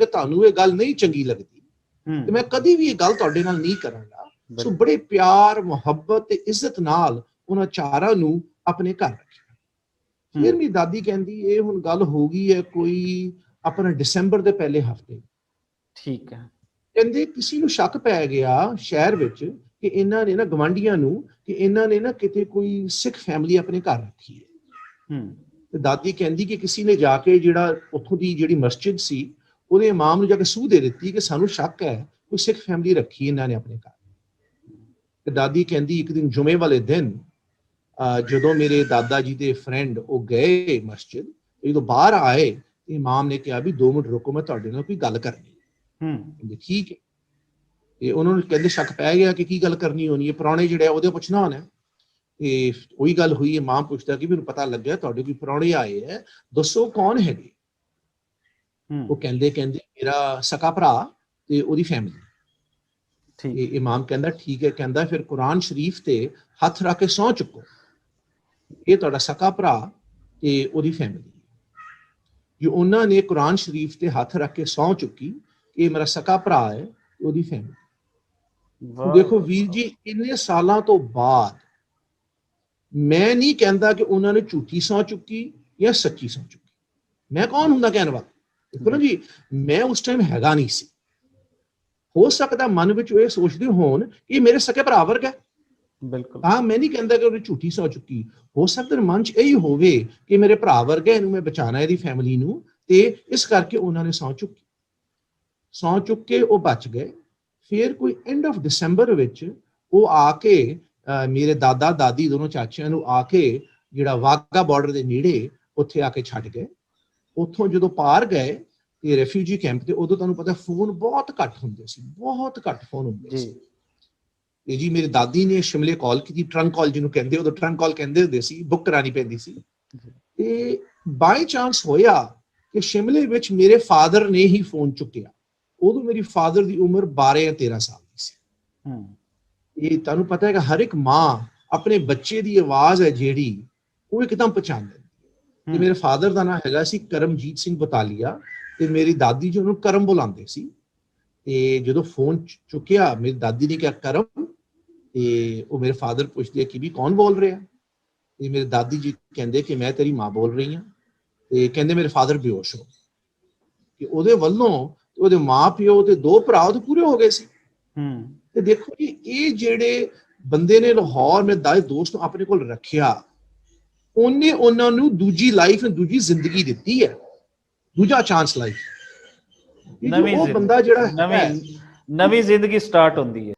ਕਿ ਤੁਹਾਨੂੰ ਇਹ ਗੱਲ ਨਹੀਂ ਚੰਗੀ ਲੱਗਦੀ ਤੇ ਮੈਂ ਕਦੀ ਵੀ ਇਹ ਗੱਲ ਤੁਹਾਡੇ ਨਾਲ ਨਹੀਂ ਕਰਾਂਗਾ। ਸੋ ਬੜੇ ਪਿਆਰ, ਮੁਹੱਬਤ ਤੇ ਇੱਜ਼ਤ ਨਾਲ ਉਹਨਾਂ ਚਾਰਾਂ ਨੂੰ ਆਪਣੇ ਘਰ ਰੱਖਿਆ। ਫਿਰ ਮੇਰੀ ਦਾਦੀ ਕਹਿੰਦੀ ਇਹ ਹੁਣ ਗੱਲ ਹੋ ਗਈ ਹੈ ਕੋਈ ਆਪਣਾ ਦਸੰਬਰ ਦੇ ਪਹਿਲੇ ਹਫ਼ਤੇ। ਠੀਕ ਹੈ। ਕਹਿੰਦੇ ਕਿਸੇ ਨੂੰ ਸ਼ੱਕ ਪੈ ਗਿਆ ਸ਼ਹਿਰ ਵਿੱਚ ਕਿ ਇਹਨਾਂ ਨੇ ਨਾ ਗਵਾਂਢੀਆਂ ਨੂੰ ਕਿ ਇਹਨਾਂ ਨੇ ਨਾ ਕਿਤੇ ਕੋਈ ਸਿੱਖ ਫੈਮਿਲੀ ਆਪਣੇ ਘਰ ਰੱਖੀ ਹੈ। ਤੇ ਦਾਦੀ ਕਹਿੰਦੀ ਕਿ ਕਿਸੇ ਨੇ ਜਾ ਕੇ ਜਿਹੜਾ ਉੱਥੋਂ ਦੀ ਜਿਹੜੀ ਮਸਜਿਦ ਸੀ ਉਹਦੇ ਇਮਾਮ ਨੂੰ ਜਾ ਕੇ ਸੂਹ ਦੇ ਦਿੱਤੀ ਕਿ ਸਾਨੂੰ ਸ਼ੱਕ ਹੈ ਕੋਈ ਸਿੱਖ ਫੈਮਿਲੀ ਰੱਖੀ ਇਹਨਾਂ ਨੇ ਆਪਣੇ ਘਰ। ਤੇ ਦਾਦੀ ਕਹਿੰਦੀ ਇੱਕ ਦਿਨ ਜੁਮੇ ਵਾਲੇ ਦਿਨ ਜਦੋਂ ਮੇਰੇ ਦਾਦਾ ਜੀ ਦੇ ਫਰੈਂਡ ਉਹ ਗਏ ਮਸਜਿਦ, ਜਦੋਂ ਬਾਹਰ ਆਏ ਤੇ ਇਮਾਮ ਨੇ ਕਿਹਾ ਵੀ 2 ਮਿੰਟ ਰੁਕੋ, ਮੈਂ ਤੁਹਾਡੇ ਨਾਲ ਕੋਈ ਗੱਲ ਕਰਨੀ। ਕਹਿੰਦੇ ਠੀਕ ਹੈ। ਤੇ ਉਹਨਾਂ ਨੂੰ ਕਹਿੰਦੇ ਸ਼ੱਕ ਪੈ ਗਿਆ ਕਿ ਕੀ ਗੱਲ ਕਰਨੀ ਹੋਣੀ ਹੈ, ਪੁਰਾਣੇ ਜਿਹੜੇ ਉਹਦੇ ਪੁੱਛਣਾ ਹੋਣਾ। ਤੇ ਉਹੀ ਗੱਲ ਹੋਈ, ਇਮਾਮ ਪੁੱਛਦਾ ਕਿ ਮੈਨੂੰ ਪਤਾ ਲੱਗਿਆ ਤੁਹਾਡੇ ਕੋਈ ਪੁਰਾਣੇ ਆਏ ਹੈ, ਦੱਸੋ ਕੌਣ ਹੈਗੇ। ਉਹ ਕਹਿੰਦੇ ਮੇਰਾ ਸਕਾ ਭਰਾ ਤੇ ਉਹਦੀ ਫੈਮਿਲੀ। ਤੇ ਇਮਾਮ ਕਹਿੰਦਾ ਠੀਕ ਹੈ। ਕਹਿੰਦਾ ਫਿਰ ਕੁਰਾਨ ਸ਼ਰੀਫ ਤੇ ਹੱਥ ਰੱਖ ਕੇ ਸਹੁੰ ਚੁੱਕੋ, ਇਹ ਤੁਹਾਡਾ ਸਕਾ ਭਰਾ ਤੇ ਉਹਦੀ ਫੈਮਿਲੀ। ਜੋ ਉਹਨਾਂ ਨੇ ਕੁਰਾਨ ਸ਼ਰੀਫ ਤੇ ਹੱਥ ਰੱਖ ਕੇ ਸਹੁੰ ਚੁੱਕੀ, ਇਹ ਮੇਰਾ ਸਕਾ ਭਰਾ ਹੈ ਉਹਦੀ ਫੈਮਿਲੀ। ਦੇਖੋ ਵੀਰ ਜੀ, ਇੰਨੇ ਸਾਲਾਂ ਤੋਂ ਬਾਅਦ ਮੈਂ ਨਹੀਂ ਕਹਿੰਦਾ ਕਿ ਉਹਨਾਂ ਨੇ ਝੂਠੀ ਸਹੁੰ ਚੁੱਕੀ ਜਾਂ ਸੱਚੀ ਸਹੁੰ ਚੁੱਕੀ। ਮੈਂ ਕੌਣ ਹੁੰਦਾ ਕਹਿਣ ਵਾਲਾ? ਦੇਖੋ ਨਾ ਜੀ, ਮੈਂ ਉਸ ਟਾਈਮ ਹੈਗਾ ਨਹੀਂ ਸੀ। ਹੋ ਸਕਦਾ ਮਨ ਵਿੱਚ ਇਹ ਸੋਚਦੇ ਹੋਣ ਕਿ ਮੇਰੇ ਸਕੇ ਭਰਾ ਵਰਗਾ। ਬਿਲਕੁਲ। ਹਾਂ, ਮੈਂ ਨਹੀਂ ਕਹਿੰਦਾ ਕਿ ਉਹਨੇ ਝੂਠੀ ਸਹੁੰ ਚੁੱਕੀ। ਹੋ ਸਕਦਾ ਮਨ 'ਚ ਇਹੀ ਹੋਵੇ ਕਿ ਮੇਰੇ ਭਰਾ ਵਰਗਾ, ਇਹਨੂੰ ਮੈਂ ਬਚਾਉਣਾ, ਇਹਦੀ ਫੈਮਿਲੀ ਨੂੰ, ਤੇ ਇਸ ਕਰਕੇ ਉਹਨਾਂ ਨੇ ਸਹੁੰ ਚੁੱਕੀ। ਸਹੁੰ ਚੁੱਕ ਕੇ ਉਹ ਬਚ ਗਏ। ਫਿਰ ਕੋਈ ਐਂਡ ਆਫ ਦਸੰਬਰ ਵਿੱਚ ਉਹ ਆ ਕੇ ਮੇਰੇ ਦਾਦਾ ਦਾਦੀ ਦੋਨੋਂ ਚਾਚਿਆਂ ਨੂੰ ਆ ਕੇ ਜਿਹੜਾ ਵਾਘਾ ਬਾਰਡਰ ਦੇ ਨੇੜੇ ਉੱਥੇ ਆ ਕੇ ਛੱਡ ਗਏ। ਉੱਥੋਂ ਜਦੋਂ ਪਾਰ ਗਏ ਤੇ ਰੈਫਿਊਜੀ ਕੈਂਪ ਤੇ, ਉਦੋਂ ਤੁਹਾਨੂੰ ਪਤਾ ਫੋਨ ਬਹੁਤ ਘੱਟ ਹੁੰਦੇ ਸੀ, ਬਹੁਤ ਘੱਟ ਫੋਨ ਹੁੰਦੇ ਸੀ। ਤੇ ਜੀ ਮੇਰੀ ਦਾਦੀ ਨੇ ਸ਼ਿਮਲੇ ਕਾਲ ਕੀਤੀ, ਟਰੰਕ ਕਾਲ ਜਿਹਨੂੰ ਕਹਿੰਦੇ, ਉਦੋਂ ਟਰੰਕ ਕਾਲ ਕਹਿੰਦੇ ਹੁੰਦੇ ਸੀ, ਬੁੱਕ ਕਰਾਣੀ ਪੈਂਦੀ ਸੀ। ਤੇ ਬਾਈ ਚਾਂਸ ਹੋਇਆ ਕਿ ਸ਼ਿਮਲੇ ਵਿੱਚ ਮੇਰੇ ਫਾਦਰ ਨੇ ਹੀ ਫੋਨ ਚੁੱਕਿਆ। ਉਦੋਂ ਮੇਰੀ ਫਾਦਰ ਦੀ ਉਮਰ 12 ਜਾਂ 13 ਸਾਲ ਦੀ ਸੀ। ਇਹ ਤੁਹਾਨੂੰ ਪਤਾ ਹੈ ਕਿ ਹਰ ਇੱਕ ਮਾਂ ਆਪਣੇ ਬੱਚੇ ਦੀ ਆਵਾਜ਼ ਹੈ ਜਿਹੜੀ ਉਹ ਇੱਕਦਮ ਪਛਾਣ ਲੈਂਦੀ। ਤੇ ਮੇਰੇ ਫਾਦਰ ਦਾ ਨਾਂ ਹੈਗਾ ਸੀ ਕਰਮਜੀਤ ਸਿੰਘ ਬਤਾਲੀਆ, ਤੇ ਮੇਰੀ ਦਾਦੀ ਜੀ ਉਹਨੂੰ ਕਰਮ ਬੁਲਾਉਂਦੇ ਸੀ। ਤੇ ਜਦੋਂ ਫੋਨ ਚੁੱਕਿਆ, ਮੇਰੀ ਦਾਦੀ ਨੇ ਕਿਹਾ ਕਰਮ, ਤੇ ਉਹ ਮੇਰੇ ਫਾਦਰ ਪੁੱਛਦੇ ਕਿ ਵੀ ਕੌਣ ਬੋਲ ਰਿਹਾ? ਤੇ ਮੇਰੇ ਦਾਦੀ ਜੀ ਕਹਿੰਦੇ ਕਿ ਮੈਂ ਤੇਰੀ ਮਾਂ ਬੋਲ ਰਹੀ ਹਾਂ। ਤੇ ਕਹਿੰਦੇ ਮੇਰੇ ਫਾਦਰ ਬੇਹੋਸ਼ ਹੋ ਕਿ ਉਹਦੇ ਵੱਲੋਂ ਉਹਦੇ ਮਾਂ ਪਿਓ ਤੇ 2 ਭਰਾ ਉਹ ਪੂਰੇ ਹੋ ਗਏ ਸੀ। ਤੇ ਦੇਖੋ ਜੀ, ਇਹ ਜਿਹੜੇ ਬੰਦੇ ਨੇ ਲਾਹੌਰ ਮੇਰੇ ਦੋਸਤ ਨੂੰ ਆਪਣੇ ਕੋਲ ਰੱਖਿਆ, ਉਹਨੇ ਉਹਨਾਂ ਨੂੰ ਦੂਜੀ ਲਾਈਫ, ਦੂਜੀ ਜ਼ਿੰਦਗੀ ਦਿੱਤੀ ਹੈ, ਦੂਜਾ ਚਾਂਸ ਲਾਈਫ। ਉਹ ਬੰਦਾ ਜਿਹੜਾ ਨਵੀਂ ਜ਼ਿੰਦਗੀ ਸਟਾਰਟ ਹੁੰਦੀ ਹੈ।